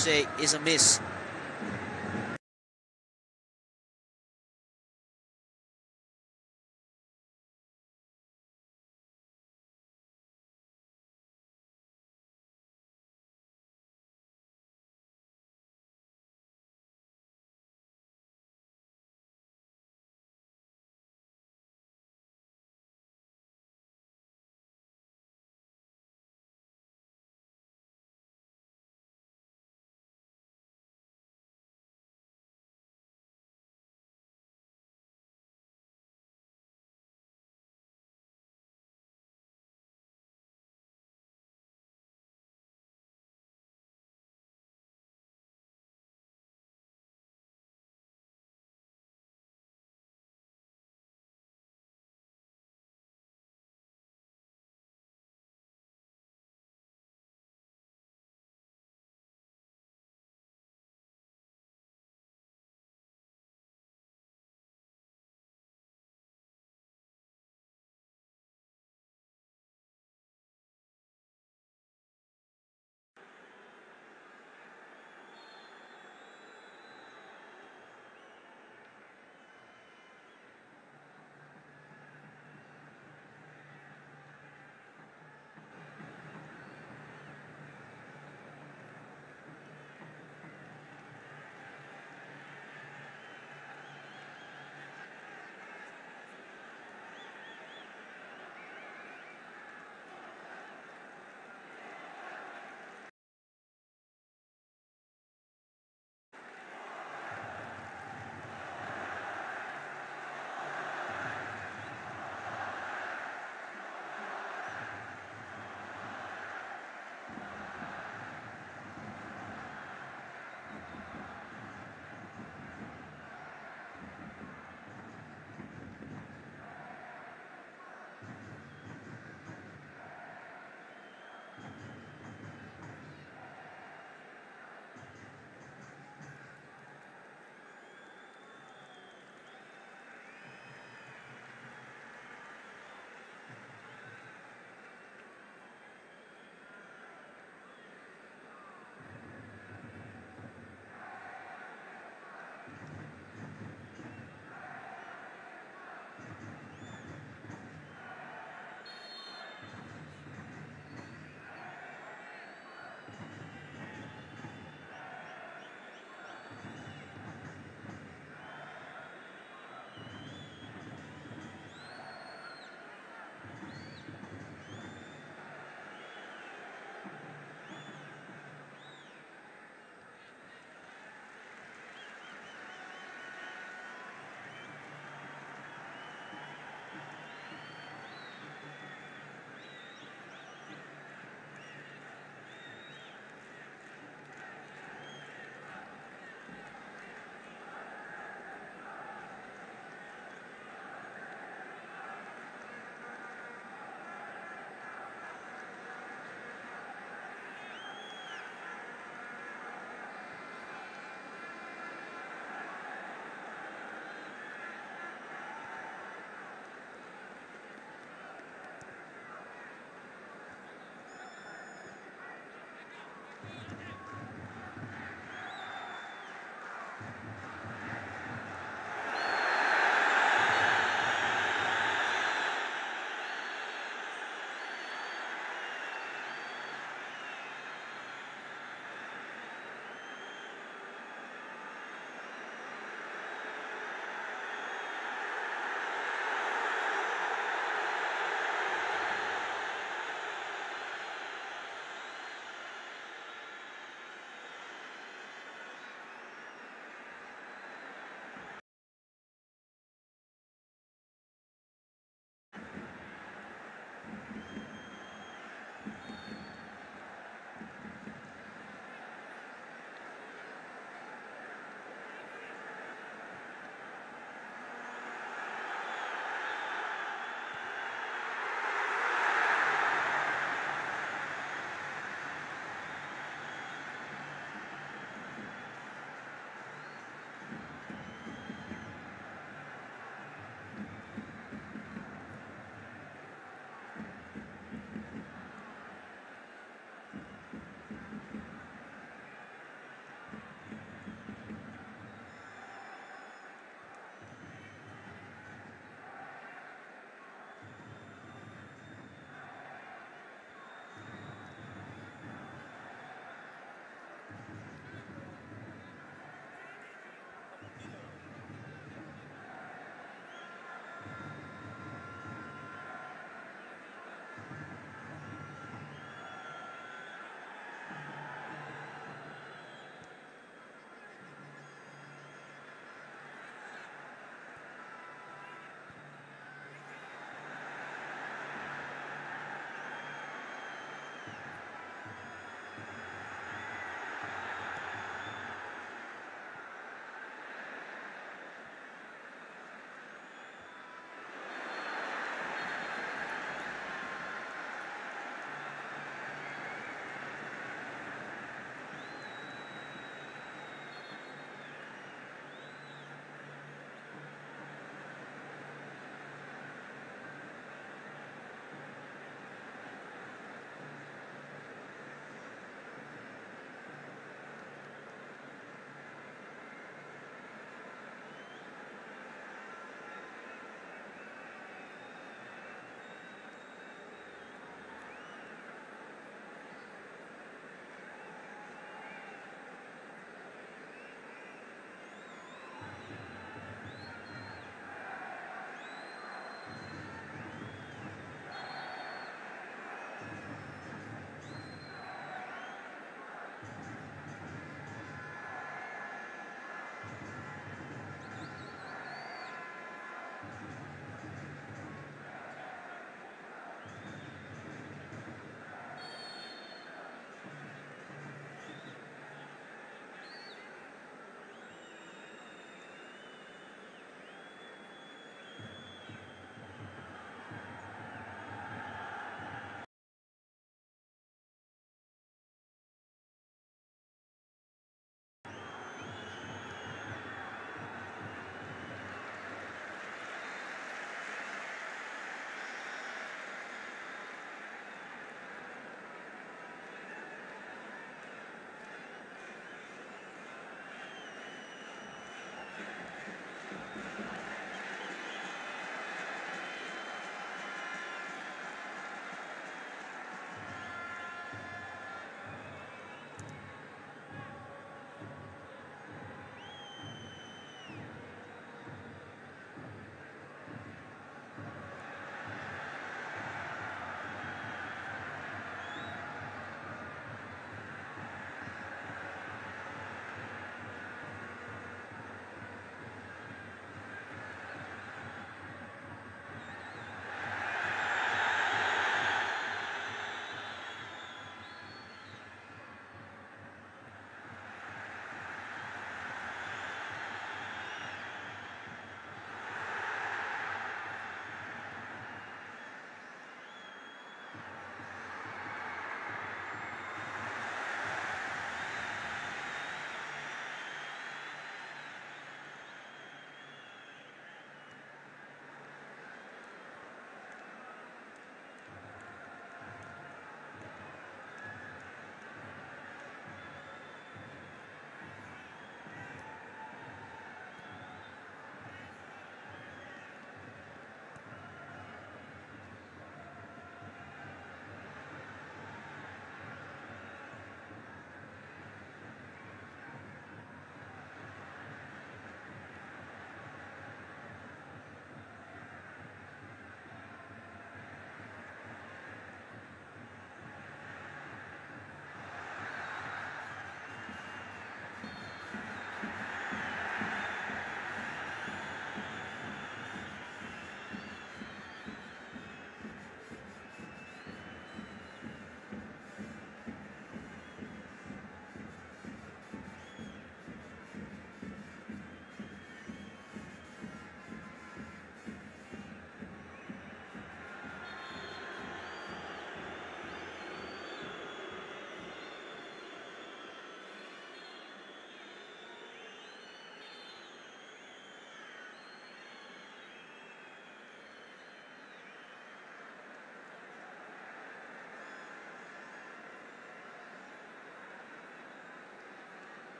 say is a miss.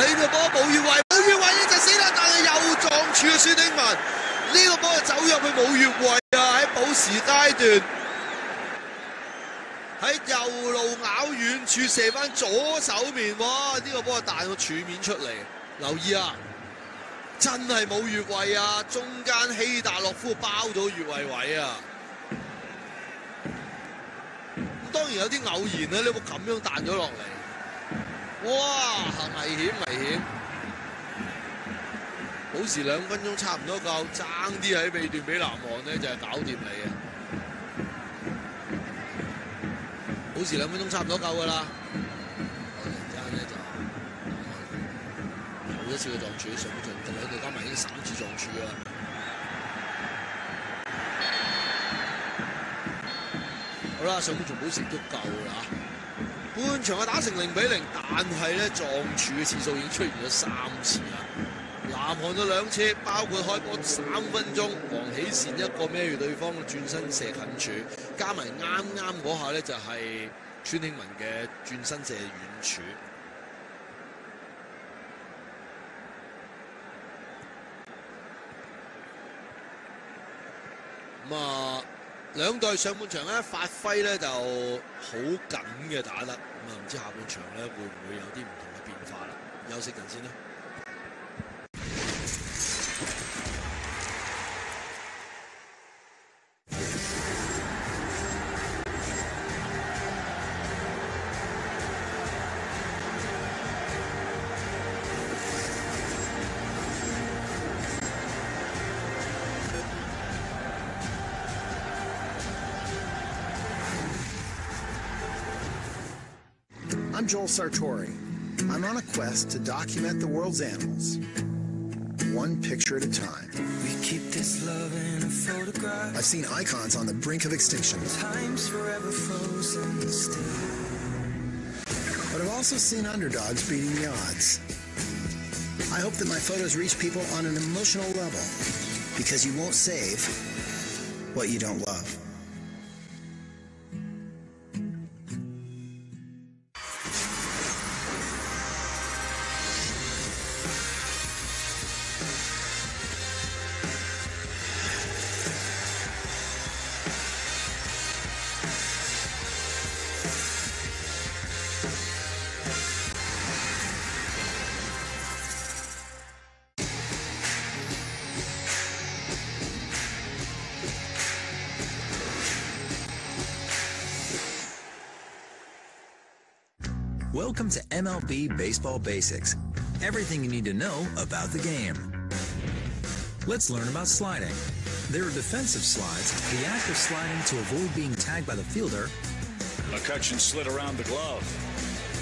呢個波冇越位，呢就死啦！但係又撞柱啊，孫興文，呢個波就走入去冇越位啊！喺補時階段，喺右路咬遠處射翻左手面，哇！呢個波彈個柱面出嚟，留意啊！真係冇越位啊！中間希達洛夫包咗越位位啊！咁當然有啲偶然啦，呢個咁樣彈咗落嚟，哇！危險！補時2分鐘差唔多夠，爭啲喺尾段俾南韓呢就係搞掂你嘅。補時2分鐘差唔多夠㗎啦。突然間呢就有一次嘅撞柱，上半場兩隊加埋已經3次撞柱啦。好啦，上半場補時都夠啦。半場打成0-0，但係咧撞柱嘅次數已經出現咗3次啦。南韓有2次，包括開波3分鐘，黃喜善一個孭住對方嘅轉身射近柱，加埋啱嗰下咧就係孫興文嘅轉身射遠柱。兩隊上半場咧發揮咧就好緊嘅打得，唔知下半場咧會唔會有啲唔同嘅變化啦？休息陣先啦。I'm Joel Sartori. I'm on a quest to document the world's animals, one picture at a time. We keep this love in a photograph. I've seen icons on the brink of extinction. Time's forever frozen still. But I've also seen underdogs beating the odds. I hope that my photos reach people on an emotional level, because you won't save what you don't love. Welcome to MLB Baseball Basics. Everything you need to know about the game. Let's learn about sliding. There are defensive slides, the act of sliding to avoid being tagged by the fielder. McCutcheon slid around the glove.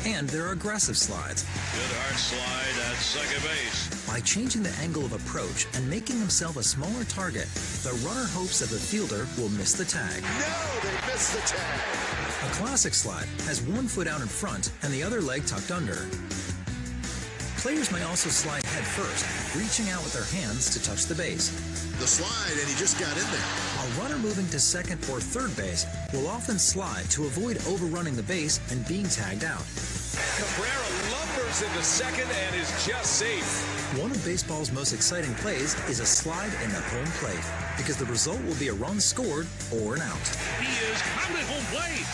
And there are aggressive slides. Good hard slide at second base. By changing the angle of approach and making himself a smaller target, the runner hopes that the fielder will miss the tag. No, they missed the tag. A classic slide has one foot out in front and the other leg tucked under. Players may also slide head first, reaching out with their hands to touch the base. The slide, and he just got in there. A runner moving to second or third base will often slide to avoid overrunning the base and being tagged out. Cabrera lumbers into second and is just safe. One of baseball's most exciting plays is a slide in the home plate, because the result will be a run scored or an out. He is pounding home plate.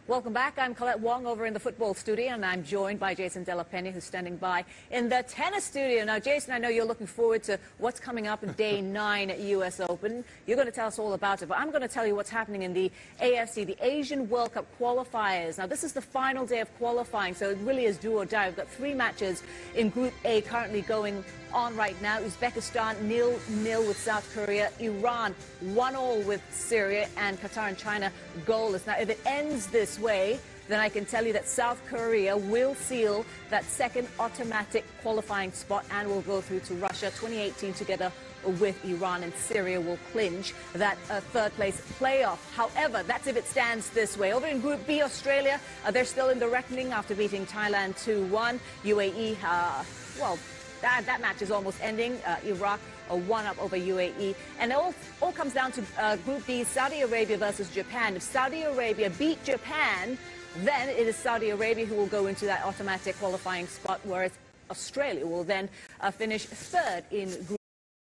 Welcome back. I'm Colette Wong over in the football studio, and I'm joined by Jason Della Penna, who's standing by in the tennis studio. Now, Jason, I know you're looking forward to what's coming up in Day 9 at US Open. You're going to tell us all about it, but I'm going to tell you what's happening in the AFC, the Asian World Cup qualifiers. Now, this is the final day of qualifying, so it really is do or die. We've got 3 matches in Group A currently going on right now. Uzbekistan 0-0 with South Korea, Iran 1-1 with Syria, and Qatar and China goalless. Now, if it ends this way, then I can tell you that South Korea will seal that second automatic qualifying spot and will go through to Russia 2018 together with Iran, and Syria will clinch that third place playoff. However, that's if it stands this way. Over in Group B, Australia, they're still in the reckoning after beating Thailand 2-1. UAE, well, That match is almost ending. Iraq are 1-up over UAE. And it all comes down to Group B, Saudi Arabia versus Japan. If Saudi Arabia beat Japan, then it is Saudi Arabia who will go into that automatic qualifying spot, whereas Australia will then finish third in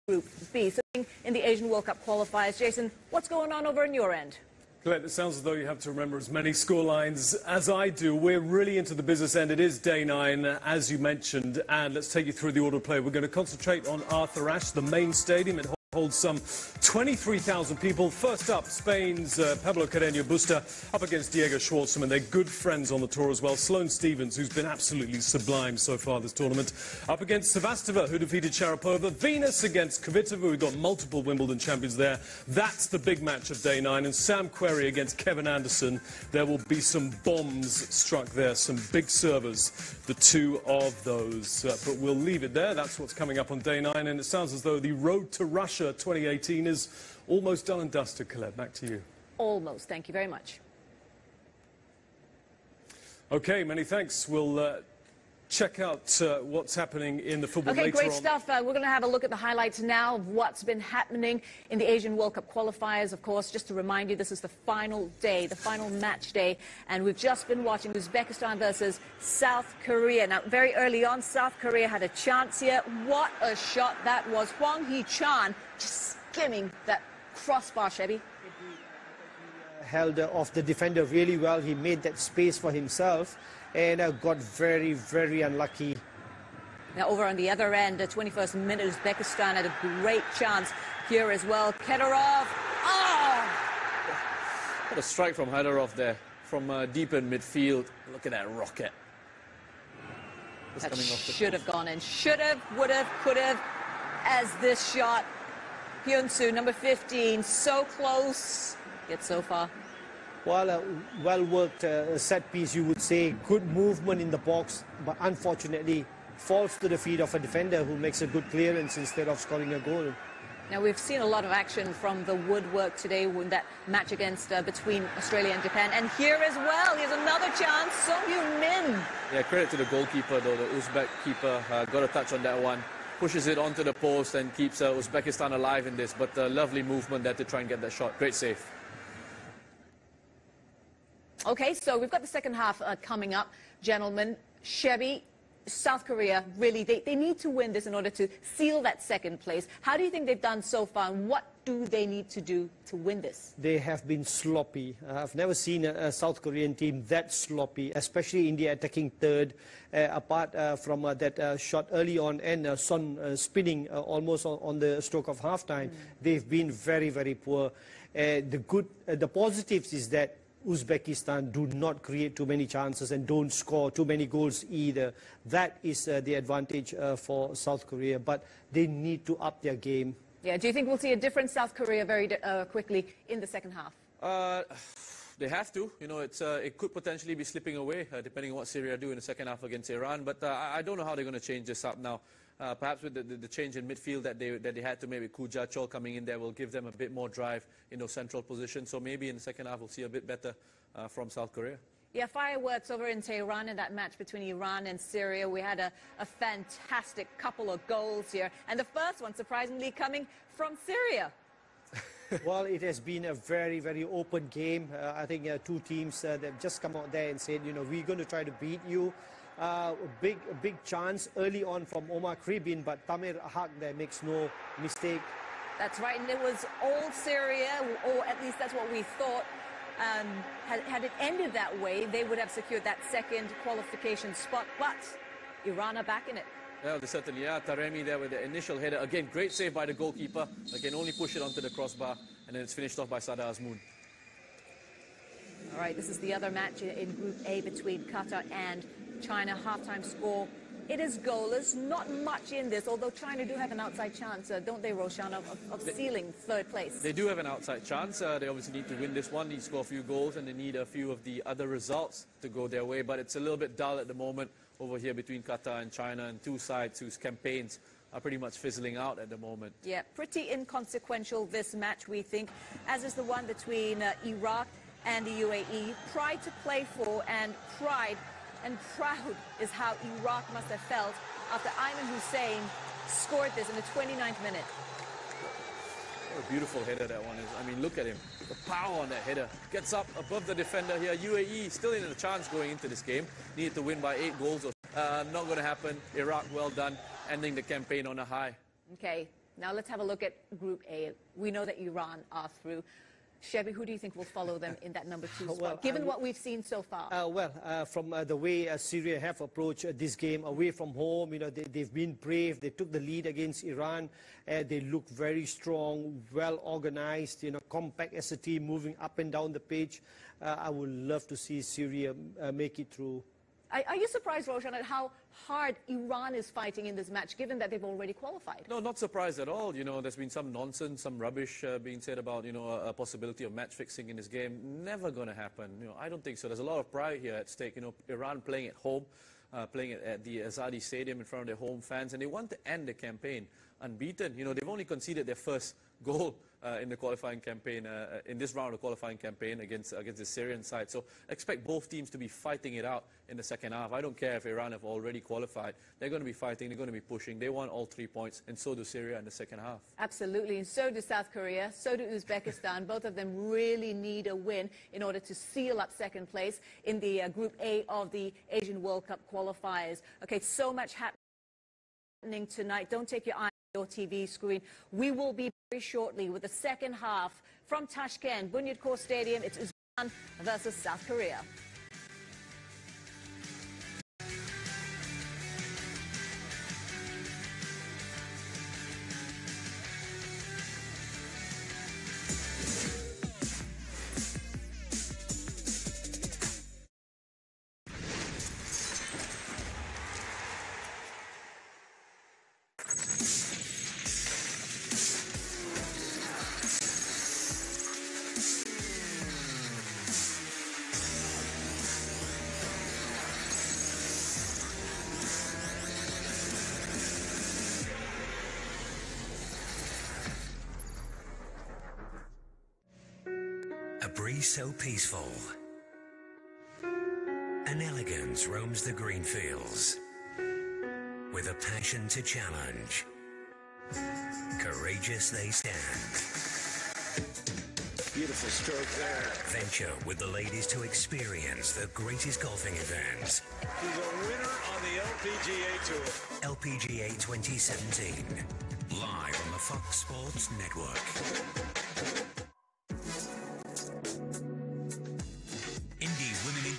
Group B. So in the Asian World Cup qualifiers, Jason, what's going on over on your end? Colette, it sounds as though you have to remember as many scorelines as I do. We're really into the business end. It is day 9, as you mentioned, and let's take you through the order of play. We're going to concentrate on Arthur Ashe, the main stadium. It holds some 23,000 people. First up, Spain's Pablo Carreño Busta up against Diego Schwartzman. They're good friends on the tour as well. Sloane Stephens, who's been absolutely sublime so far this tournament, up against Sevastova, who defeated Sharapova. Venus against Kvitova. We've got multiple Wimbledon champions there. That's the big match of day 9. And Sam Querrey against Kevin Anderson. There will be some bombs struck there, some big servers, the two of those. But we'll leave it there. That's what's coming up on day 9. And it sounds as though the road to Russia 2018 is almost done and dusted. Colette, back to you. Almost. Thank you very much. Okay, many thanks. We'll check out what's happening in the football later on. Okay, great stuff. We're going to have a look at the highlights now of what's been happening in the Asian World Cup qualifiers. Of course, just to remind you, this is the final day, the final match day, and we've just been watching Uzbekistan versus South Korea. Now, very early on, South Korea had a chance here. What a shot that was. Hwang Hee-chan just skimming that crossbar, Chevy. Held off the defender really well. He made that space for himself and got very, very unlucky. Now over on the other end, the 21st minute, Uzbekistan had a great chance here as well. Kedorov. Oh! What a strike from Hyderov there, from deep in midfield. Look at that rocket. That should have gone in. Should have, would have, could have, as this shot. Hyunsu, number 15, so close, yet so far. Well, well-worked set piece, you would say. Good movement in the box, but unfortunately falls to the feet of a defender who makes a good clearance instead of scoring a goal. Now, we've seen a lot of action from the woodwork today in that match against between Australia and Japan. And here as well, here's another chance, Song Hyun-min. Yeah, credit to the goalkeeper, though. The Uzbek keeper got a touch on that one. Pushes it onto the post and keeps Uzbekistan alive in this. But lovely movement there to try and get that shot. Great save. Okay, so we've got the second half coming up, gentlemen. Chevy, South Korea, really, they need to win this in order to seal that second place. How do you think they've done so far, and what do they need to do to win this? They have been sloppy. I've never seen a South Korean team that sloppy, especially India attacking third, apart from that shot early on and Son spinning almost on the stroke of halftime. They've been very, very poor. The positives is that Uzbekistan do not create too many chances and don't score too many goals either. That is the advantage for South Korea, but they need to up their game. Yeah, do you think we'll see a different South Korea very quickly in the second half? They have to. You know, it could potentially be slipping away, depending on what Syria do in the second half against Iran. But I don't know how they're going to change this up now. Perhaps with the change in midfield that they had to make with Kuja Chol coming in there will give them a bit more drive in those central positions. So maybe in the second half we'll see a bit better from South Korea. Yeah, fireworks over in Tehran in that match between Iran and Syria. We had a fantastic couple of goals here. And the first one, surprisingly, coming from Syria. Well, it has been a very, very open game. I think two teams that have just come out there and said, you know, we're going to try to beat you. A big chance early on from Omar Kribin, but Tamir Ahak there makes no mistake. That's right, and it was all Syria, or at least that's what we thought. Had it ended that way, they would have secured that second qualification spot, but Iran are back in it. Yeah, they certainly are. Taremi there with the initial header. Again, great save by the goalkeeper. They can only push it onto the crossbar, and then it's finished off by Sada Azmoun. All right, this is the other match in Group A between Qatar and China. Halftime score, it is goalless. Not much in this, although China do have an outside chance, don't they, Roshan, of sealing third place? They do have an outside chance. They obviously need to win this one, need to score a few goals, and they need a few of the other results to go their way. But it's a little bit dull at the moment over here between Qatar and China, and two sides whose campaigns are pretty much fizzling out at the moment. Yeah, pretty inconsequential this match, we think, as is the one between Iraq and the UAE. Pride to play for, and pride and proud is how Iraq must have felt after Ayman Hussein scored this in the 29th minute. What a beautiful header that one is. I mean, look at him. The power on that header. Gets up above the defender here. UAE still in a chance going into this game. Needed to win by 8 goals. Not going to happen. Iraq, well done. Ending the campaign on a high. Okay, now let's have a look at Group A. We know that Iran are through. Chevy, who do you think will follow them in that number 2 spot, given what we've seen so far? From the way Syria have approached this game away from home, you know, they've been brave. They took the lead against Iran. They look very strong, well organized, you know, compact as a team, moving up and down the pitch. I would love to see Syria make it through. Are you surprised, Roshan, at how hard Iran is fighting in this match, given that they've already qualified? No, not surprised at all. You know, there's been some nonsense, some rubbish being said about, you know, a possibility of match fixing in this game. Never going to happen. You know, I don't think so. There's a lot of pride here at stake. You know, Iran playing at home, playing at the Azadi Stadium in front of their home fans, and they want to end the campaign unbeaten. You know, they've only conceded their first goal in the qualifying campaign, in this round of qualifying campaign against the Syrian side. So expect both teams to be fighting it out in the second half. I don't care if Iran have already qualified. They're going to be fighting, they're going to be pushing. They want all 3 points, and so do Syria in the second half. Absolutely, and so do South Korea, so do Uzbekistan. Both of them really need a win in order to seal up second place in the Group A of the Asian World Cup qualifiers. Okay, so much happening tonight. Don't take your eye your TV screen. We will be very shortly with the second half from Tashkent, Bunyodkor Stadium. It's Uzbekistan versus South Korea. A breeze so peaceful. An elegance roams the green fields. With a passion to challenge. Courageous they stand. Beautiful stroke there. Venture with the ladies to experience the greatest golfing events. He's a winner on the LPGA Tour. LPGA 2017. Live on the Fox Sports Network.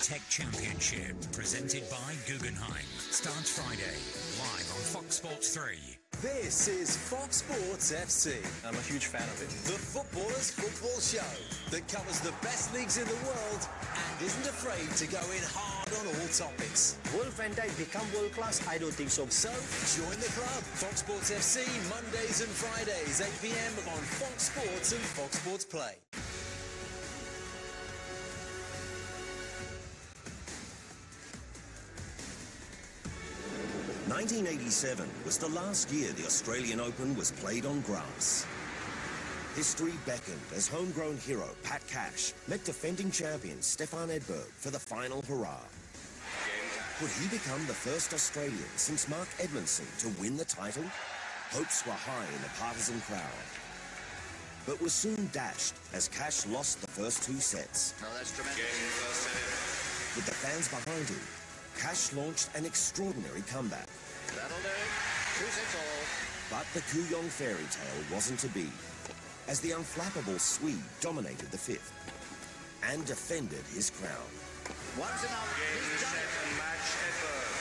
Tech Championship, presented by Guggenheim, starts Friday, live on Fox Sports 3. This is Fox Sports FC. I'm a huge fan of it. The footballers' football show that covers the best leagues in the world and isn't afraid to go in hard on all topics. Will Van Dijk become world class? I don't think so. So join the club. Fox Sports FC, Mondays and Fridays, 8 p.m. on Fox Sports and Fox Sports Play. 1987 was the last year the Australian Open was played on grass. History beckoned as homegrown hero Pat Cash met defending champion Stefan Edberg for the final hurrah. Could he become the first Australian since Mark Edmondson to win the title? Hopes were high in the partisan crowd, but were soon dashed as Cash lost the first 2 sets. Oh, that's tremendous. With the fans behind him, Cash launched an extraordinary comeback. That'll do. 2 sets all. But the Kooyong fairy tale wasn't to be, as the unflappable Swede dominated the 5th and defended his crown. One's enough. He's done it. And match Edberg.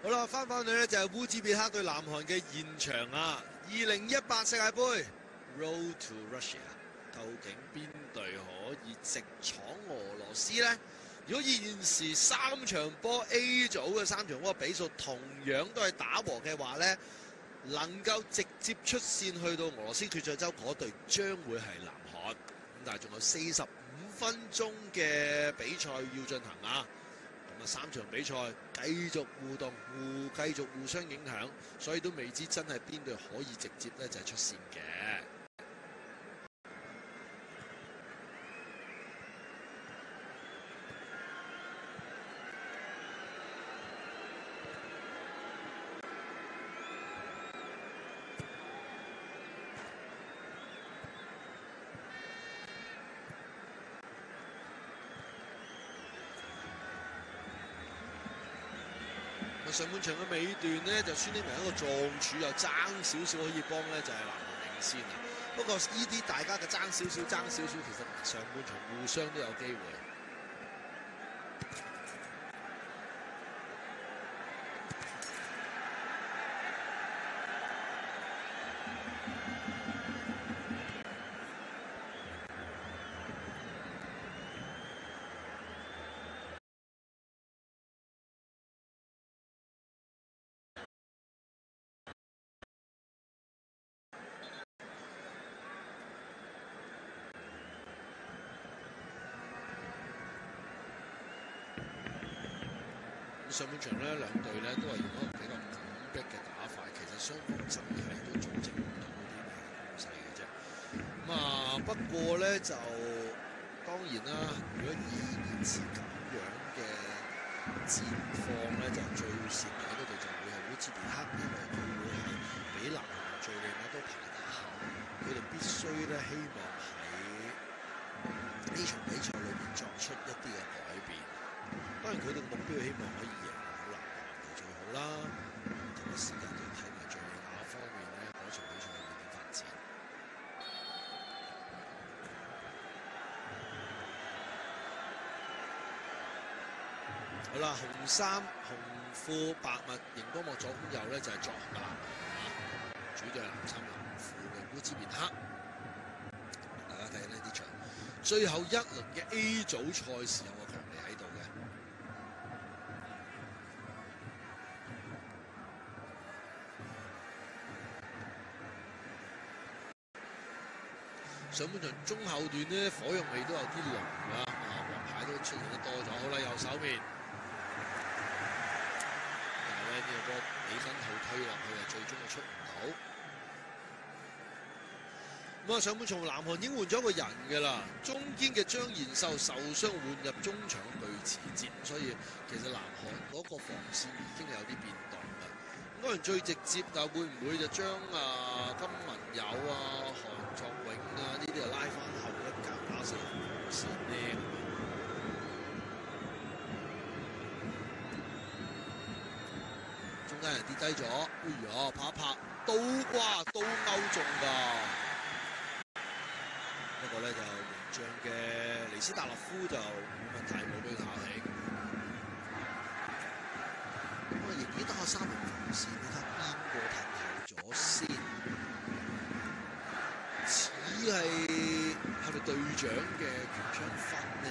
好啦，翻去咧就係烏茲別克對南韓嘅現場啊！2018世界盃 Road to Russia， 究竟邊隊可以直闖俄羅斯呢？如果現時3場波 A 組嘅3場波比數同樣都係打和嘅話呢，能夠直接出線去到俄羅斯決賽周嗰隊將會係南韓。咁但係仲有45分鐘嘅比賽要進行啊！咁啊3場比賽繼續互動，繼續互相影響，所以都未知真係邊隊可以直接咧就係出線嘅。上半場嘅尾段呢，就孫興慜一個撞柱又爭少少可以幫呢，就係南韓領先啊。不過呢啲大家嘅爭少少，其實上半場互相都有機會。上半場咧，兩隊咧都係用一個比較緊逼嘅打法，其實雙方真係都組織唔到啲咩攻勢嘅啫。咁啊，不過咧就當然啦，如果依然是咁樣嘅戰況咧，就最蝕底嗰隊就會係烏茲別克，因為佢會係比南韓同敍利亞都排得後，佢哋必須咧希望喺呢場比賽裏面作出一啲嘅改變。當然佢哋嘅目標希望可以贏好南韓就最好啦。同一時間就睇埋敍利亞方面咧嗰場比賽會點發展。好啦，紅衫紅褲白襪熒光幕左右咧就係作客嘅南韓，主隊係藍衫藍褲嘅烏茲別克。大家睇緊呢啲場最後一輪嘅 A 組賽事有個強尼喺度嘅。上半場中後段呢，火藥味都有啲濃啦，黃牌都出現得多咗。好啦，右手面，但係咧呢個波起身後推落去啊，最終就出唔到。咁啊，上半場南韓已經換咗一個人㗎啦，中堅嘅張賢秀受傷換入中場嘅巨池節，所以其實南韓嗰個防線已經有啲變動啦。當然最直接就會唔會就將金文友韓作永呢啲就拉翻後一格打成防線呢？中間人跌低咗，哎呀，拍一拍倒掛倒勾中㗎。不過咧就名將嘅尼斯達洛夫就冇問題，冇俾佢考起。咁啊，仍然得個3名防線，你睇邊個褪後咗先？似係咪隊長嘅權槍分呢？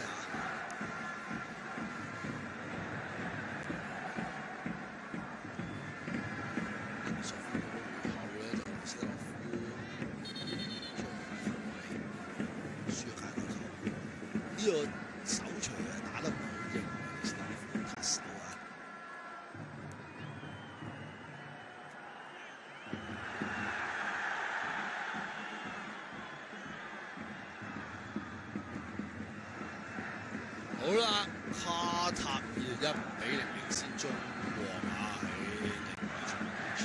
呢個手錘打得唔好型，太手啊！好啦，卡塔爾1-0領先中國啊！喺另外一場比賽，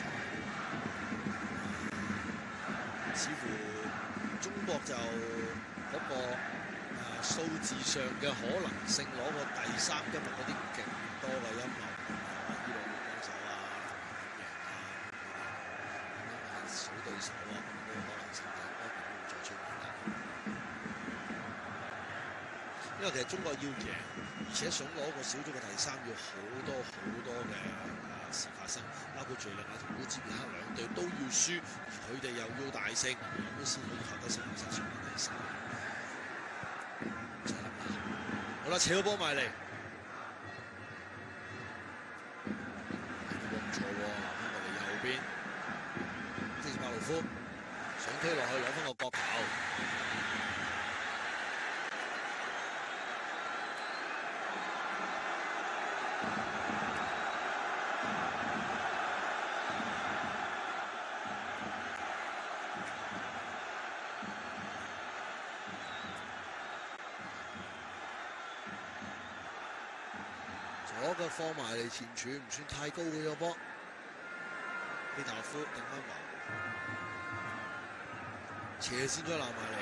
似乎中國就嗰個數字上嘅可能性攞個第3，今日嗰啲勁多嘅陰謀伊朗會幫手啊，贏啊，數對手啊，咁嗰個可能性就嗰邊都會再出現啦。因為其實中國要贏，而且想攞個小組嘅第3，要好多嘅事發生，包括敍利亞同烏茲別克兩隊都要輸，而佢哋又要大勝，咁先可以獲得成績上嘅第3。好啦，扯個波埋嚟，唔錯喎，我哋右邊。夫想推落去攞翻個角球。左腳放埋嚟前柱，唔算太高嘅個波。希達夫頂翻埋，斜線再攬埋嚟，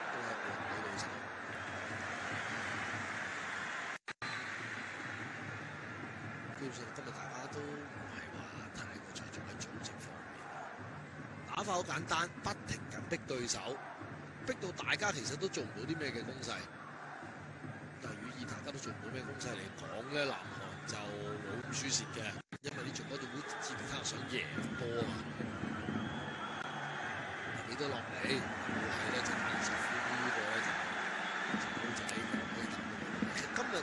都係換唔到對手。基本上今日大家都唔係話太過着重喺組織方面，打法好簡單，不停緊逼對手，逼到大家其實都做唔到啲咩嘅攻勢。但係以大家都做唔到咩攻勢嚟講咧，南韓就冇咁輸蝕嘅，因為呢場波對烏茲別克想贏波啊嘛。俾到落嚟，冇係咧就打20分呢個咧就高仔可以打到。其實今日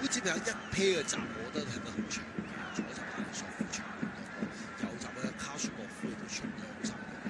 烏茲別克一 pair 嘅集，我覺得踢得好長嘅，左集打索夫長好多，右集咧卡舒莫夫嚟到出2、3個嘅。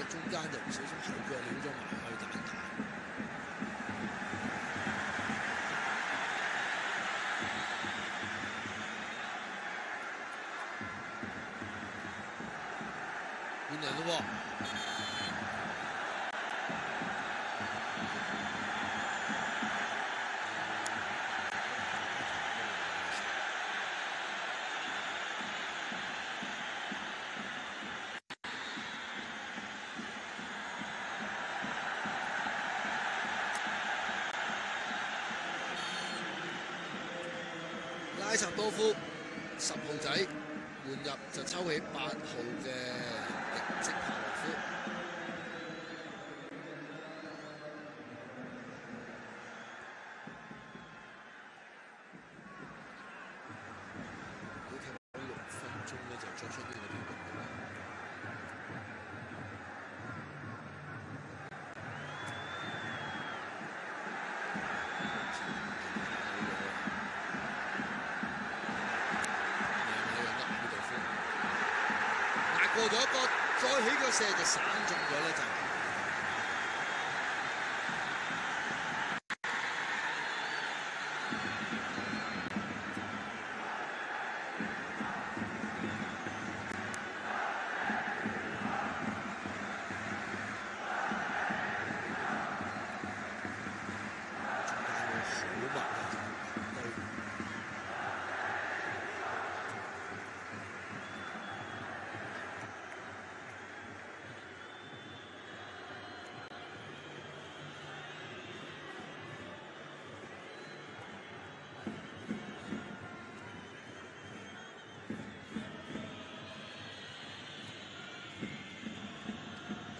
中間就唔小心後腳撩咗埋去蛋蛋。換人咯喎！拉什多夫10號仔換入就抽起8號嘅迪積帕洛夫。如果踢到6分鐘咧，就作出呢個調動嘅啦。過咗一個，再起腳射就散中咗咧就。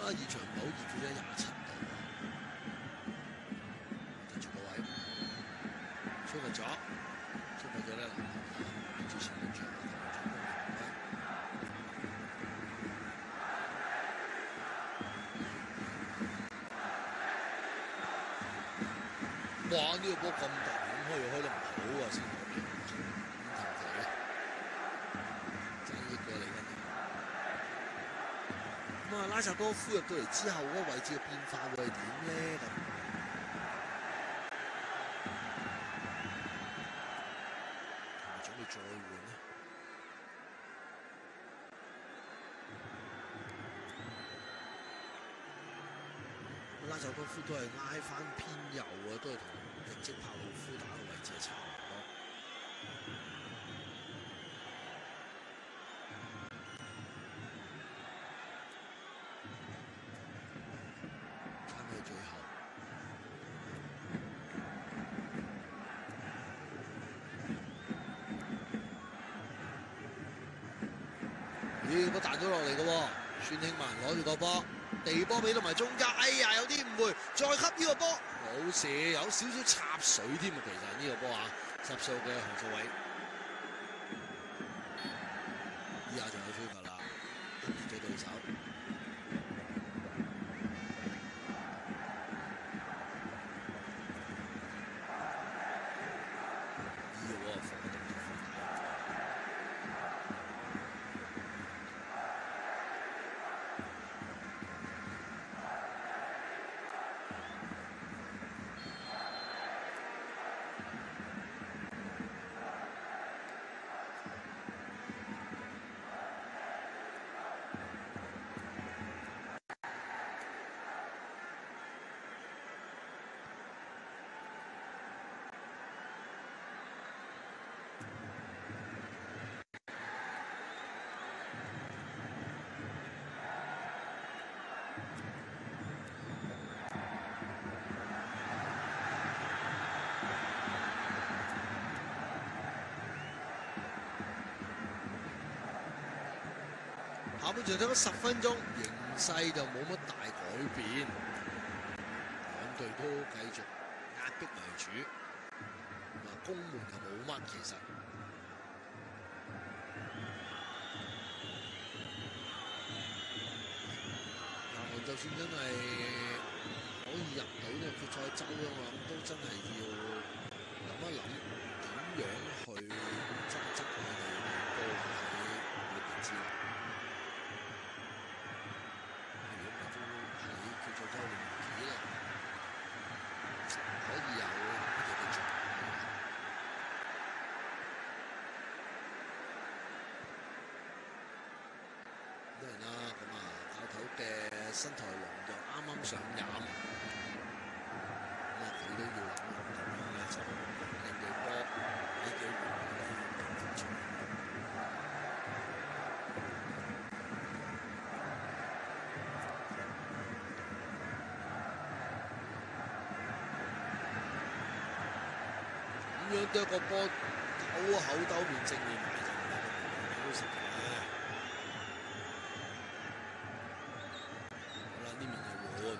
現場唔係好熱嘅啫，27度。睇住個位，蘇維咗，消費咗咧，之前嘅場。哇！呢、個波咁大，咁開得唔好啊，先嗰邊咁求其爭益過嚟緊。咁啊，拉薩多夫入到嚟之後，嗰個位置嘅變化會係點咧？咁係咪準備再換咧？拉薩多夫都係拉翻偏右啊，都係同迪積帕魯夫打嘅位置係差唔多。翻去最後，咦？個彈咗落嚟嘅喎，孫興文攞住個波。地波俾到埋中間，哎呀有啲誤會，再吸呢個波，冇事，有少少插水添啊！其實呢個波啊，10歲嘅何素偉，依家仲有吹罰啦，跌咗對手。下半場得咗10分鐘，形勢就冇乜大改變，兩隊都繼續壓迫為主。攻門就冇乜其實。南韓就算真係可以入到呢個決賽周嘅，我諗都真係要諗一諗點樣去爭佢哋波喺裏邊之內。決賽周年紀啦，可以有乜嘢嘅作用？當然啦，咁啊，教頭嘅新台龍就啱啱上任，咁啊佢都要諗點樣咧，就令隊波俾機會決賽。咁樣對個波口兜面正面埋就唔係咁好食嘅。好啦，呢面就換。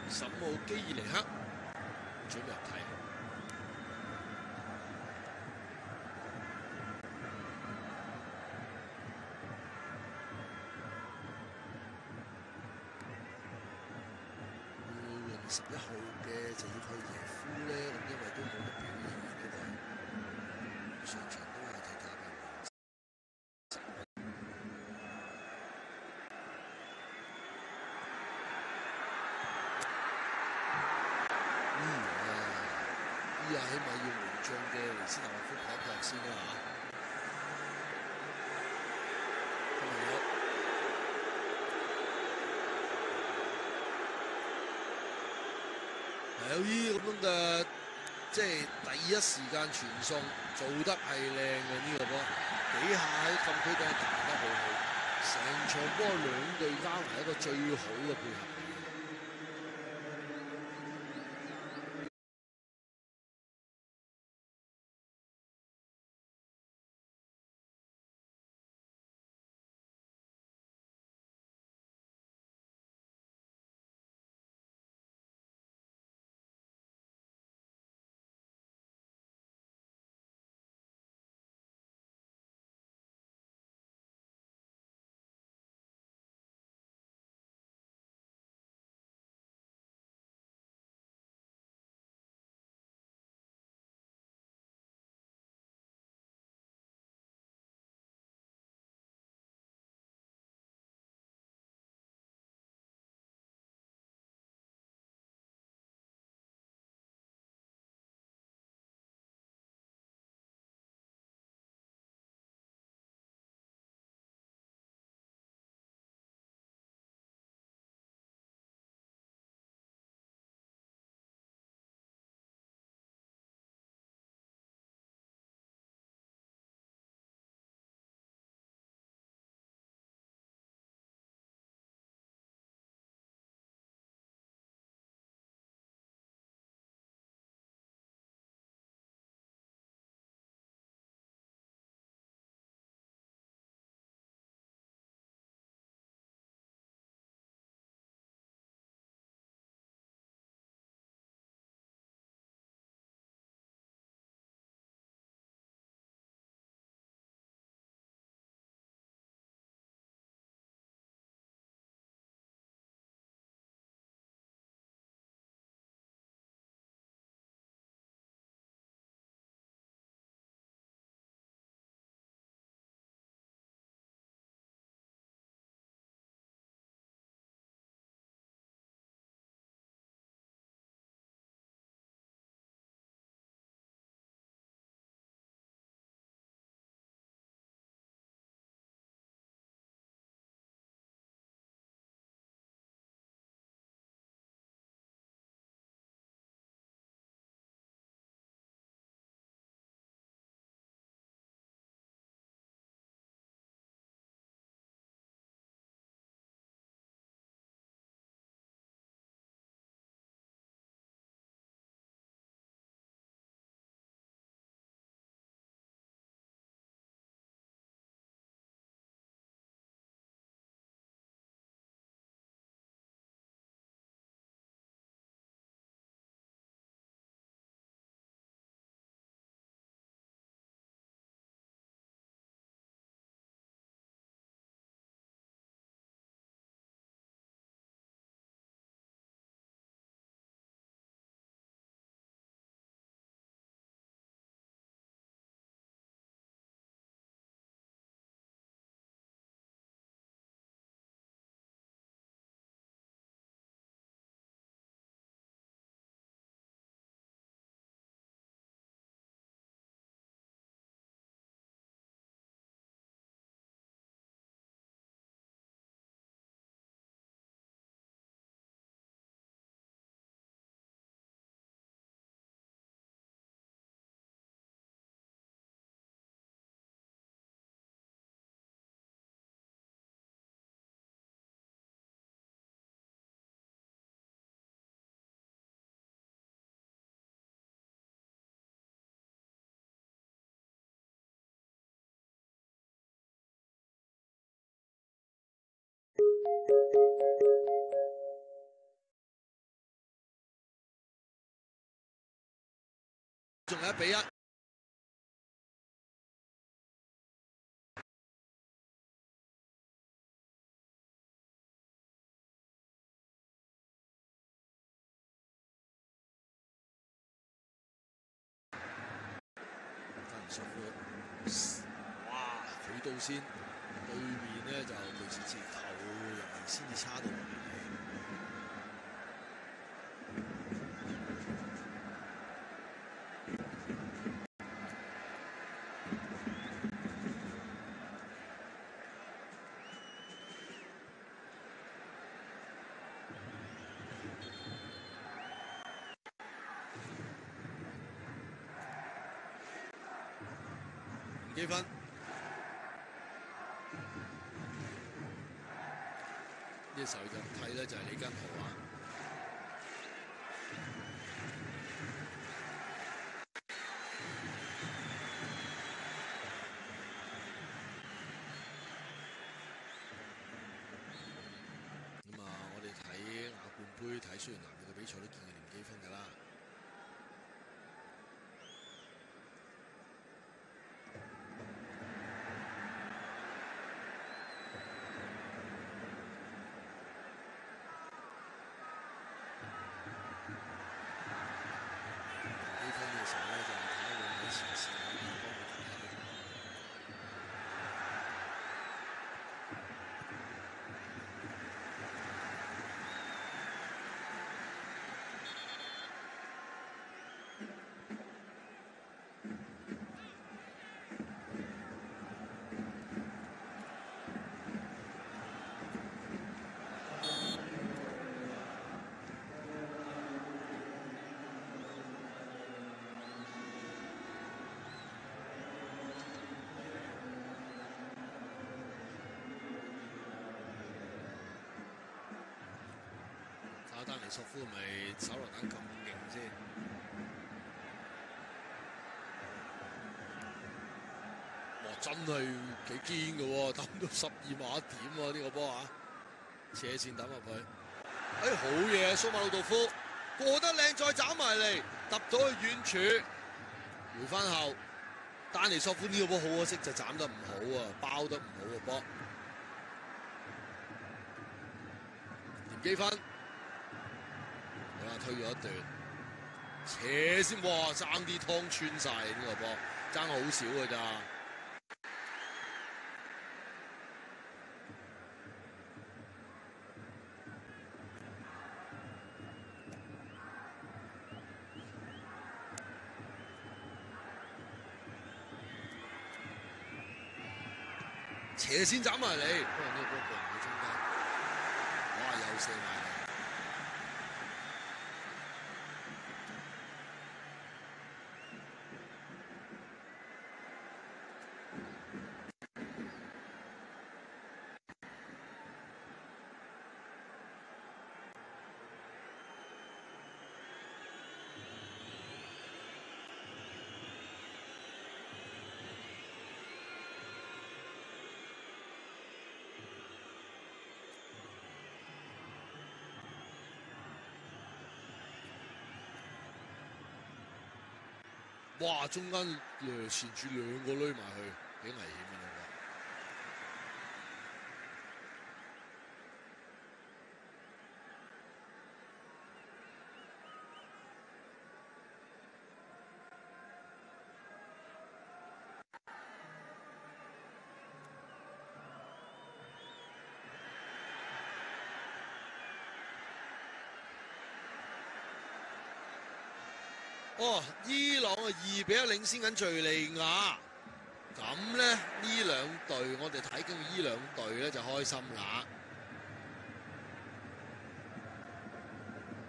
15號基爾尼克準備入替。11號嘅就要退耶夫咧，咁因為都冇乜表現嘅嗰個，上場都係睇睇嘅。依家起碼要門將嘅尼斯納洛夫撲一撲先啦嚇。有啲咁樣嘅，即係第一時間傳送做得係靚嘅呢個波，幾下喺禁區度彈得好好，成場波兩隊加埋一個最好嘅配合。仲係1比1。丹尼索夫，哇！佢到先，對面咧就類似接球，人哋先至叉到落嚟。幾分？呢時候就睇咧就係李根豪啊。咁啊，我哋睇亞冠杯睇蘇格蘭嘅比賽都見佢零幾分㗎啦。丹尼索夫咪手榴彈咁勁先？哇！真係幾堅嘅喎，抌到12碼點喎呢個波啊！斜線抌入去，好嘢！蘇馬魯道夫過得靚，再斬埋嚟，揼到去遠處，回翻後。丹尼索夫呢個波好可惜，就斬得唔好啊，包得唔好個波。連幾分？推咗一段，斜先，哇！爭啲湯穿晒呢個波，爭好少㗎咋。斜先斬埋嚟，不過呢個波過唔到中間，哇！又射埋嚟。哇！中間纏住兩個攣埋去，幾危險嘅呢個。哦，伊朗啊2比1領先緊敍利亞，咁咧呢兩隊我哋睇緊呢兩隊咧就開心啦，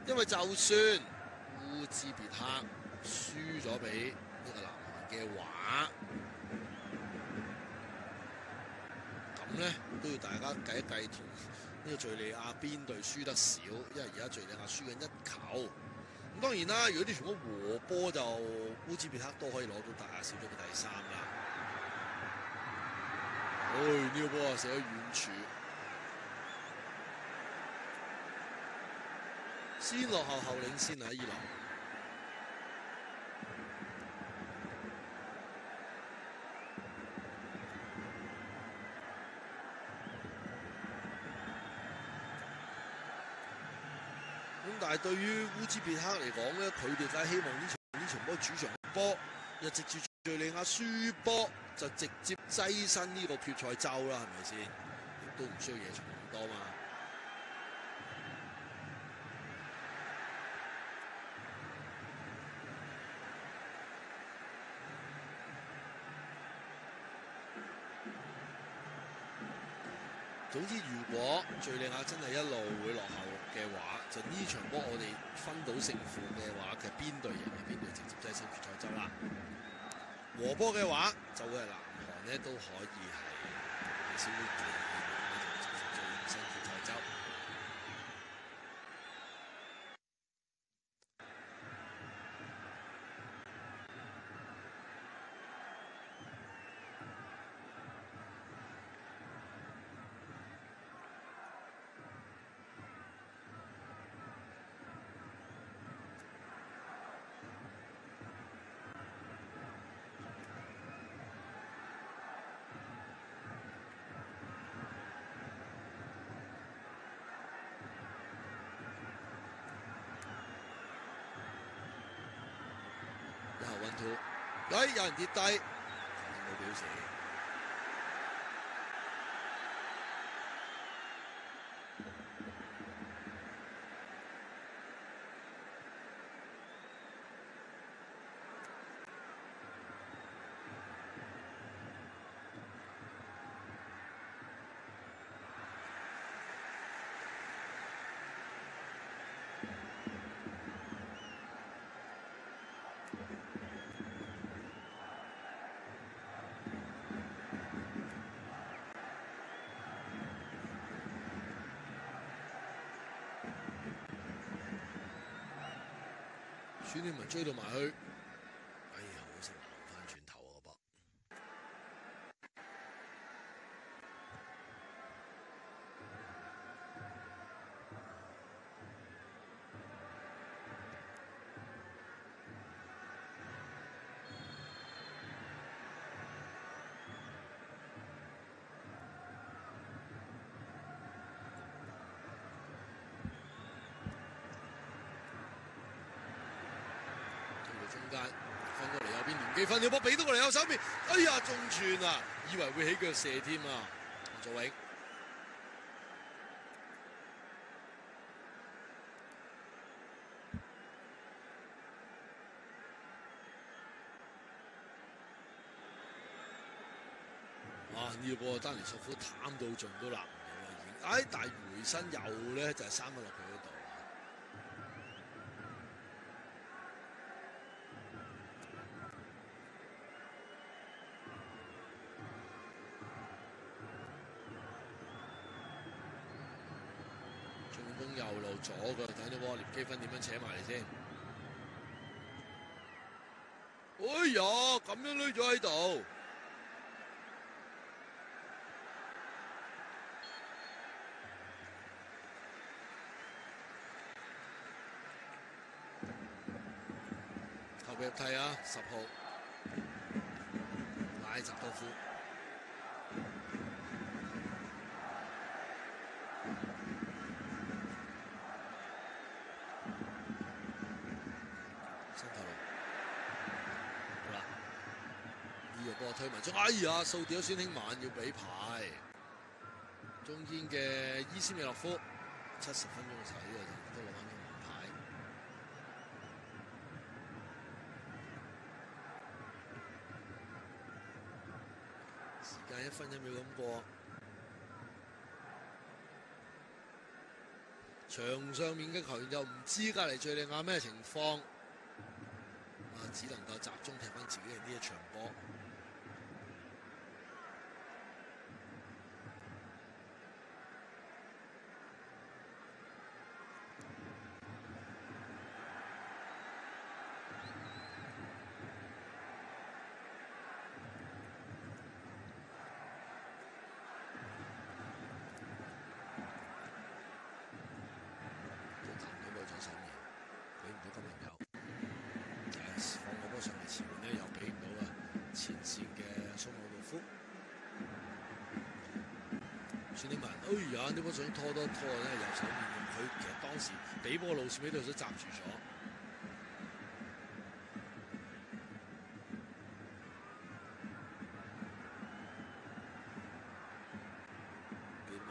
因為就算烏茲別克輸咗俾呢個南韓嘅話，咁咧都要大家計一計同呢個敍利亞邊隊輸得少，因為而家敍利亞輸緊1球。咁當然啦，如果啲全部和波就烏茲別克都可以攞到少咗個第3啦。呢個波啊射喺遠處，先落後後領先啊！伊朗但係對於烏茲別克嚟講咧，佢哋梗係希望呢場波主場波，一直住敍利亞輸波就直接躋身呢個決賽周啦，係咪先？亦都唔需要野場咁多嘛。總之，如果敍利亞真係一路會落後嘅話，就呢場波我哋分到勝負嘅話，其實邊隊贏邊隊直接躋身決賽周啦。和波嘅話，就會係南韓咧都可以係少少機會咧就直接躋身決賽周。有人跌低，冇表示。孫興文追到埋去，哎呀，好似行翻轉頭啊！噃。中間分過嚟右邊，連記分條波俾到過嚟右手面，哎呀中串啊！以為會起腳射添啊！何祖永哇！呢個波丹尼索夫貪到盡都攔唔到啦，已經。哎，但係回身又咧就係三分落佢嗰度。右路左腳睇到喎，連基芬點樣扯埋嚟先？哎呀，咁樣攣咗喺度。後備入替啊，10號拉澤多夫。推埋中，哎呀，掃掉孫興晚要俾牌。中堅嘅伊斯美洛夫70分鐘嘅時候，呢個就都攞翻張黃牌。時間1分1秒咁過，場上面嘅球員又唔知隔離敍利亞咩情況，只能夠集中踢翻自己嘅呢一場波。啊，呢波想拖多拖咧，右手面用佢，其實當時俾波路線俾對手閘住咗。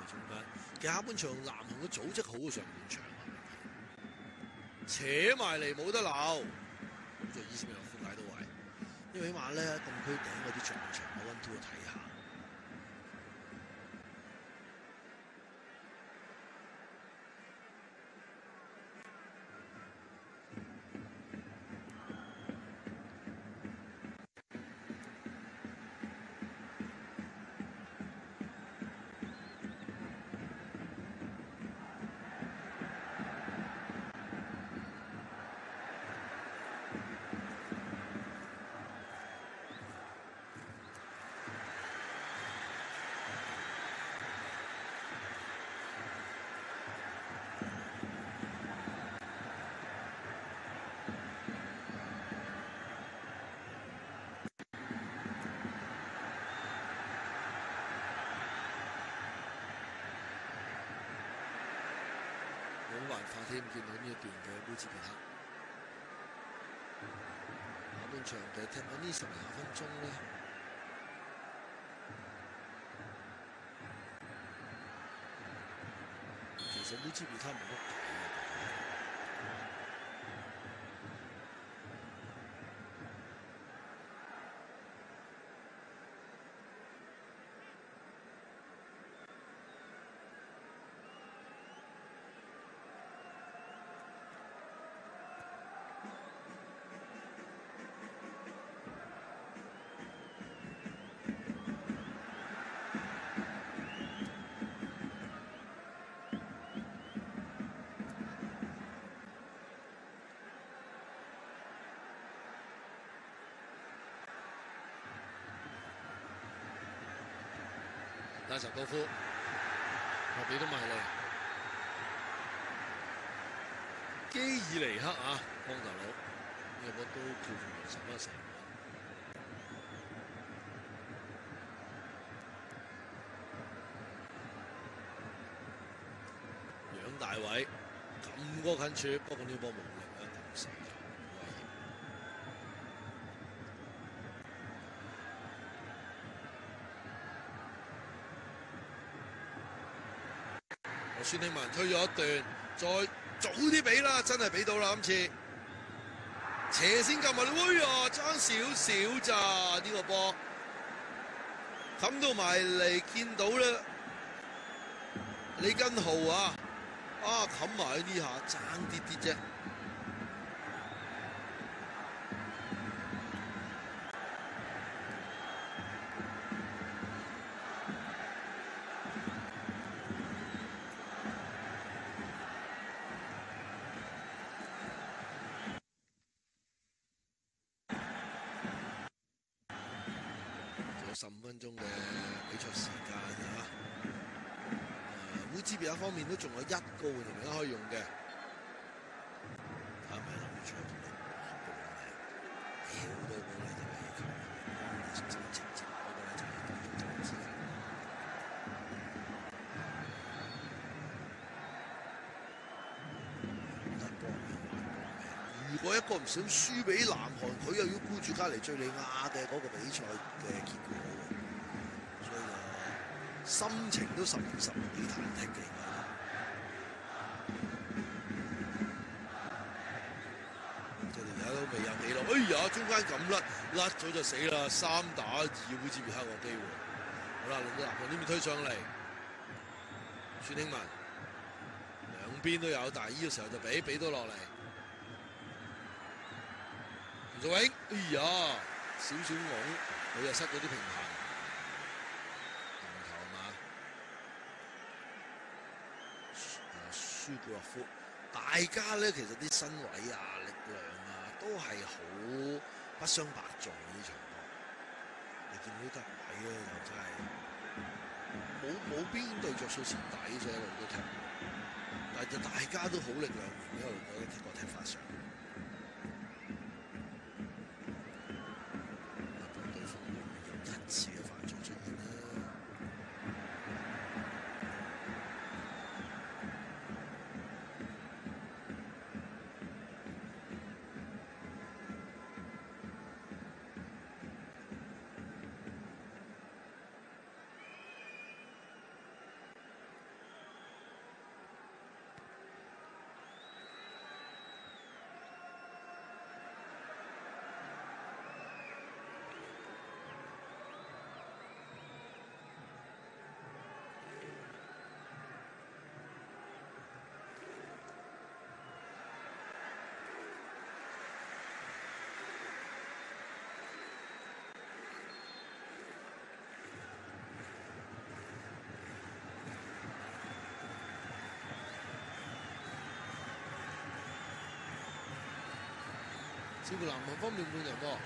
中間，其實下半場南韓嘅組織好過上半場啊，扯埋嚟冇得鬧，咁就伊斯米諾夫解到位，因為起碼咧禁區頂嗰啲上半場嘅溫度睇下。冇辦法添，見到呢一段嘅烏茲別克，下半場嘅踢緊呢10零分鐘咧，其實烏茲別克冇乜計嘅。拉什高夫，我俾到埋嚟，基爾尼克啊，光頭佬，呢個波都叫做11-10。楊大偉咁個近處，不過呢波無力啊，咁細咗，威脅。孫興文推咗一段，再早啲俾啦，真係俾到啦今次，斜先撳埋你，哎呀，爭少少咋呢個波，冚到埋嚟見到咧，李根豪啊，冚埋呢下爭啲啲啫。15分鐘嘅比賽時間啊！烏茲別克方面都仲有1個換人名可以用嘅，係咪諗住出嚟好多個咧就係球，直接嗰個咧就係中間之間。如果一個唔想輸俾南韓，佢又要顧住隔離敍利亞嘅嗰個比賽嘅結果，所以心情都十幾忐忑嘅。即係而家都未有記錄，哎呀，中間咁甩咗就死啦！3打2烏茲別克個機會。好啦，輪到南韓呢邊推上嚟，孫興文兩邊都有，但係呢個時候就俾到落嚟。吳祖永，哎呀，少少懵，佢又失咗啲平衡，唔球嘛？舒布洛夫，大家咧其實啲身位啊、力量啊都係好不相伯仲嘅呢場波。你見到得位咧就真係冇邊隊着數蝕底，所以一路都踢，但係就大家都好力量型，一路覺得個踢法上。次嘅犯錯出現啦，似乎南韓方面換人喎。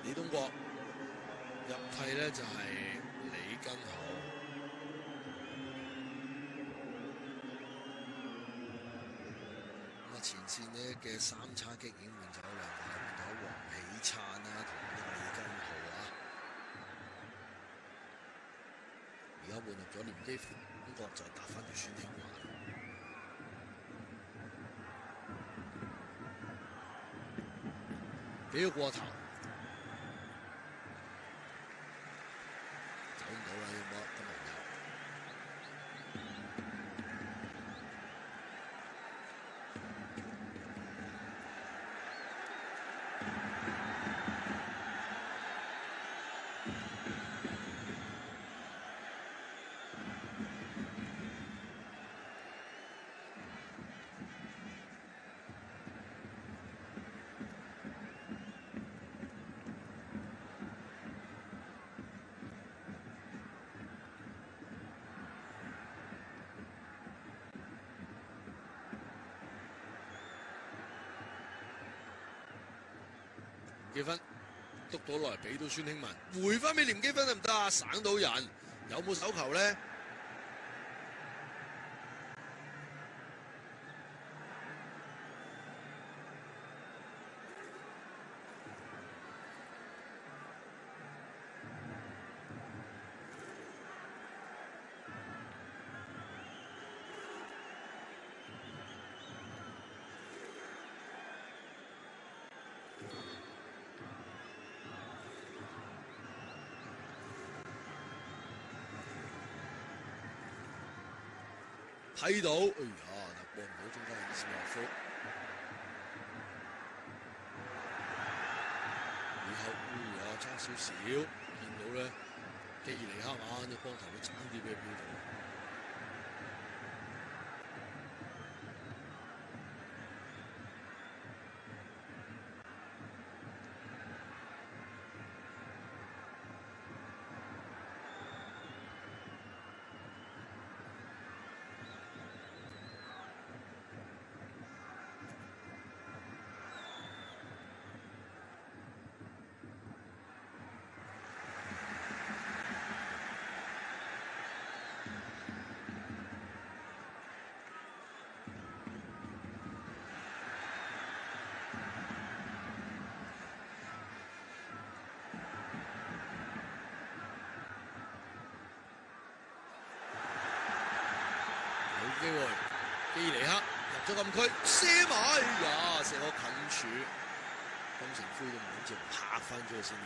李東國入替咧就係李根豪。咁啊，前線呢嘅三叉戟已經換走兩個，換咗黃喜燦啦同呢個李根豪啊。而家換入咗廉基中國就搭翻條孫興慜。幾個過頭。走唔到啦，要冇今日有。記分督到落嚟俾到孫興文，回翻俾廉基分得唔得啊？省到人，有冇手球咧？睇到，哎呀，但過唔到中間嘅伊斯米洛夫。以後差少少，見到咧基爾尼克啊，隻光頭都爭啲俾佢飆到。機會，基爾尼克入咗禁區，射埋，哎呀，射個近柱，金城輝都唔諗住拍翻咗去先嘅喎。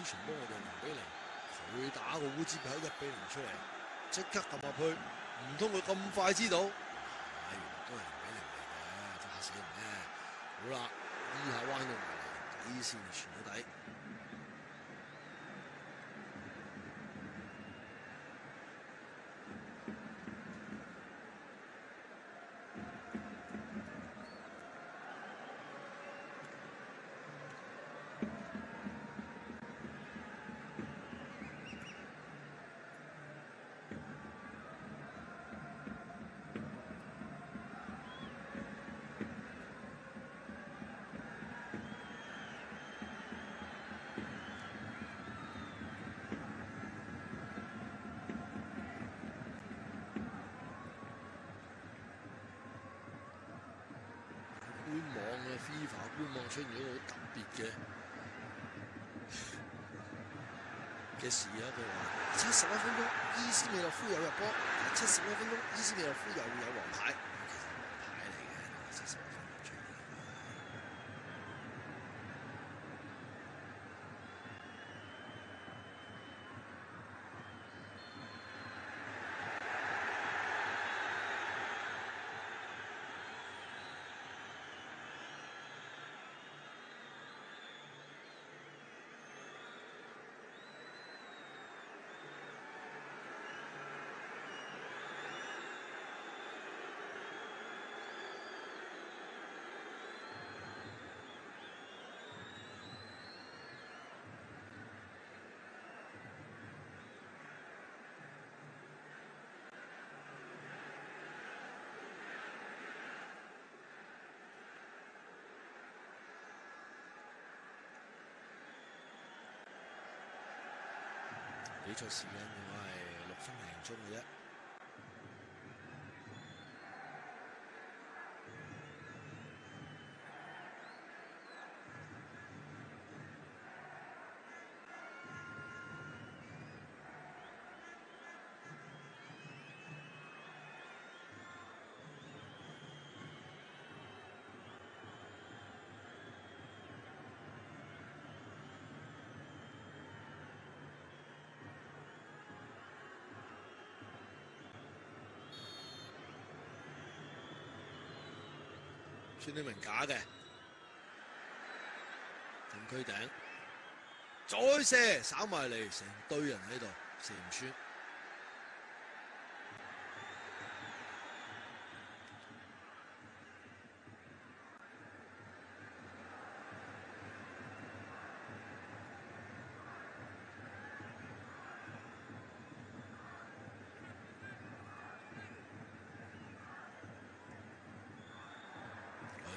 傳波我哋0-0，佢打個烏茲別克1-0出嚟，即刻撳入去，唔通佢咁快知道？原來都係0-0嚟嘅，真嚇死人咩？好啦，依下彎到埋嚟，底線傳到底。官網嘅 FIFA 官網出現咗好特別嘅事啊！佢話71分鐘，伊斯美洛夫有入波；71分鐘，伊斯美洛夫又有黃牌。其實黃牌嚟嘅，71分鐘出現。比賽時間嘅話係6分零鐘嘅啫。孫興慜假嘅，禁區頂，再射掃埋嚟，成堆人喺度，射唔穿。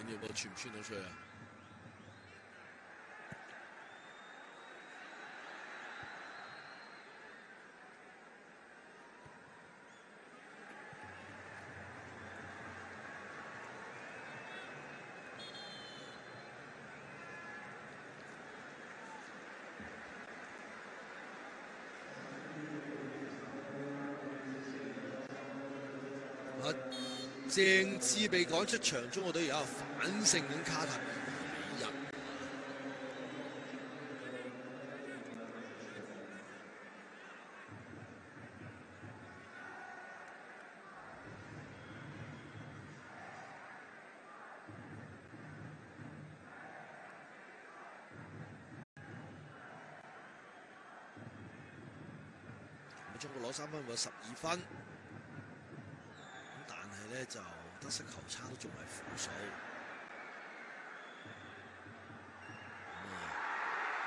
緊要波穿唔穿到出去啊？鄭智被趕出場，中國隊而家反勝緊卡塔爾2-1。中國攞3分會有12分。咧就得失球差都仲係負數。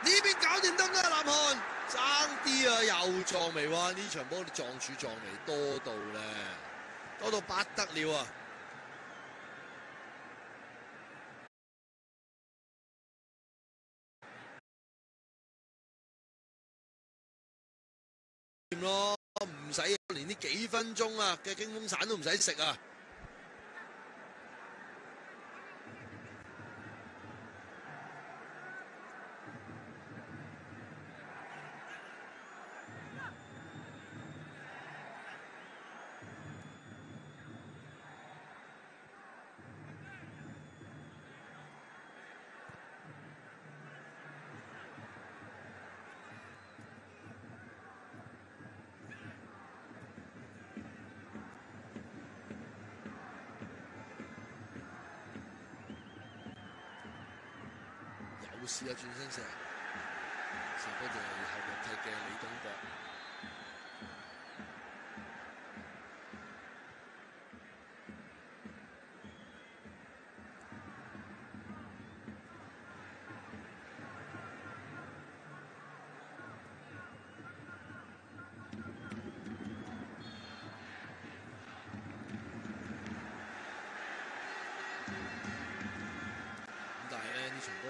呢邊搞掂得啦，南韓爭啲啊，又撞眉喎！呢場波撞柱撞眉多到咧，多到不得了啊！掂咯，唔使連呢幾分鐘啊嘅驚風散都唔使食啊！有試下轉身射，射波就係後腳踢嘅李東博。呢場波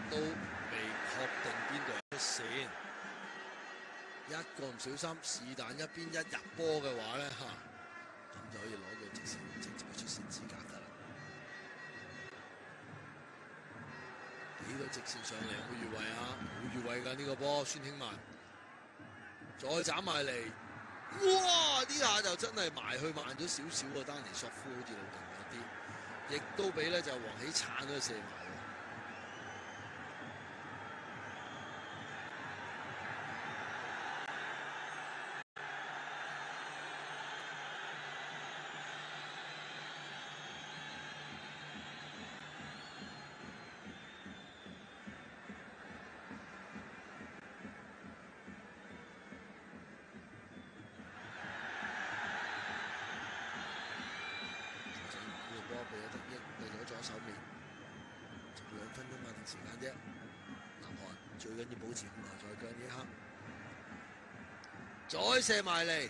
都未確定邊度出線，一個唔小心，是但一邊一入波嘅話咧咁就可以攞到直接嘅出線資格㗎啦。幾多直線上嚟有冇越位啊？冇越位㗎呢個波，孫興慜再斬埋嚟，哇！呢下就真係埋去慢咗少少喎，丹尼索夫好似老勁咗啲，亦都俾咧就黃喜燦都射埋。左手面2分鐘嘛，定時間啫。南韓最緊要保持控球在腳呢一刻，再射埋嚟，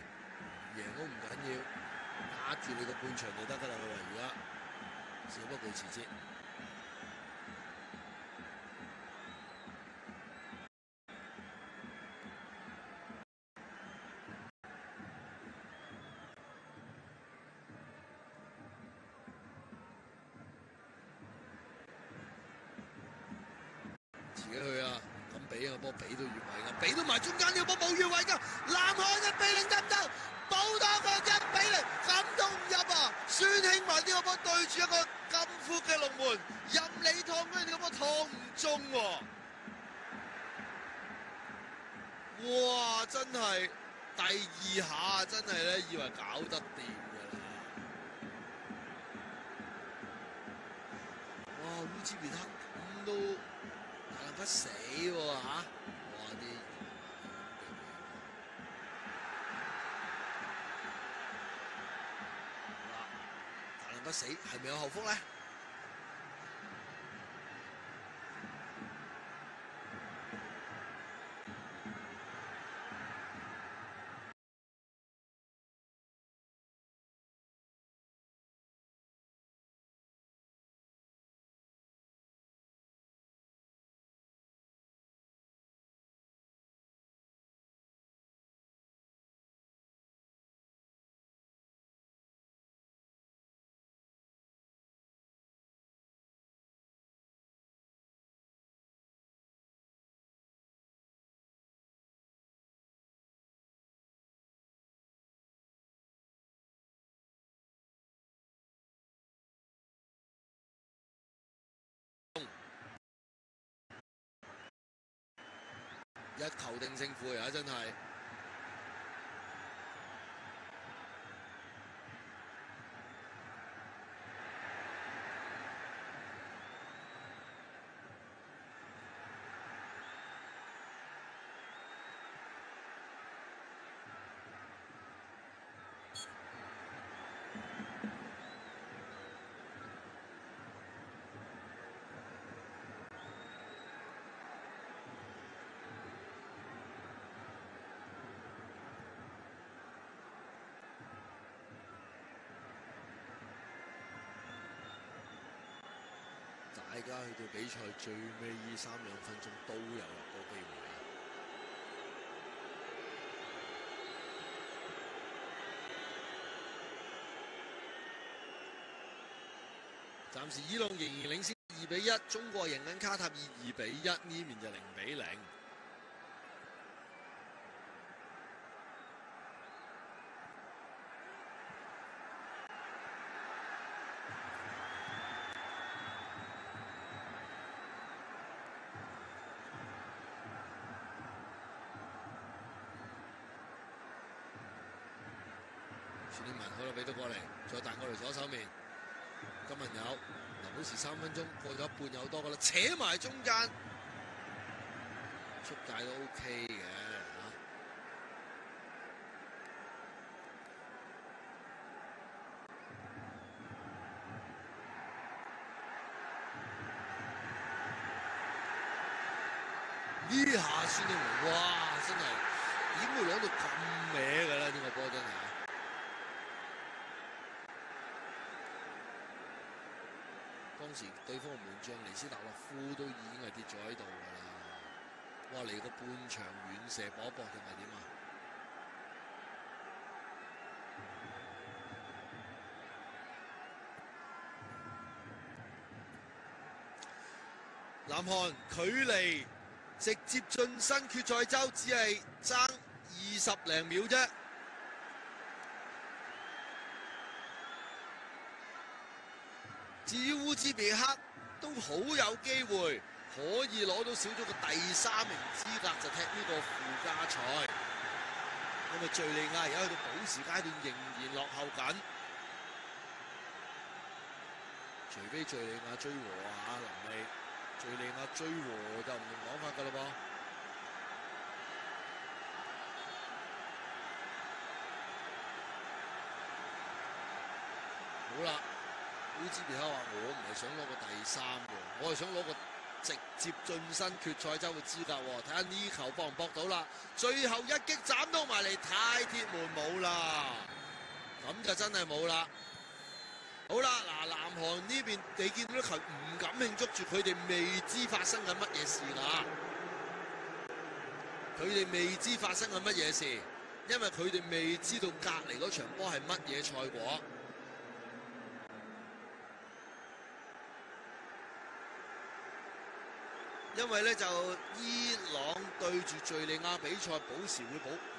贏都唔緊要，壓住你個半場就得㗎啦。佢話而家少不告辭節。嘅佢啊，咁俾個波俾到越位㗎，俾到埋中間呢個波冇越位㗎，南韓1比0得唔得？冇打過1比0，咁都唔入啊！孫興文呢個波對住一個咁闊嘅龍門，任你趟嗰呢個波趟唔中喎！哇！真係第2下真係咧，以為搞得掂㗎啦！哇！烏茲別克咁都大難不死喎嚇！哇！啲大難不死係咪有後福咧？一球定勝負啊！真係。大家去到比賽最尾呢3-2分鐘都有入波機會啊！暫時伊朗仍然領先2比1，中國贏緊卡塔爾2比1，呢邊就0比0。孫興文好啦，俾到過嚟，再彈過嚟左手面。今日有臨補時3分鐘，過咗一半有多噶啦，扯埋中間，出界都 OK 嘅嚇。呢下孫興文，哇！真係點會攞到咁歪嘅咧？呢個波真係。當時對方嘅門將尼斯達洛夫都已經係跌咗喺度㗎啦！哇，嚟個半場遠射搏一搏定係點啊？南韓距離直接晉身決賽周只係爭20零秒啫。至於烏茲別克都好有機會可以攞到小組嘅第3名資格，就踢呢個附加賽。因為敍利亞而家去到補時階段仍然落後緊，除非敍利亞追和啊，臨尾敍利亞追和就唔同講法㗎啦噃。好啦。烏茲別克話：我唔係想攞個第3喎，我係想攞個直接晉身決賽周嘅資格喎。睇下呢球搏唔搏到啦！最後一擊斬到埋嚟，太鐵門冇啦，咁就真係冇啦。好啦，嗱，南韓呢邊你見到啲球唔敢慶祝住，佢哋未知發生緊乜嘢事㗎。佢哋未知發生緊乜嘢事，因為佢哋未知道隔離嗰場波係乜嘢賽果。因為咧就伊朗對住敍利亞比賽，補時會補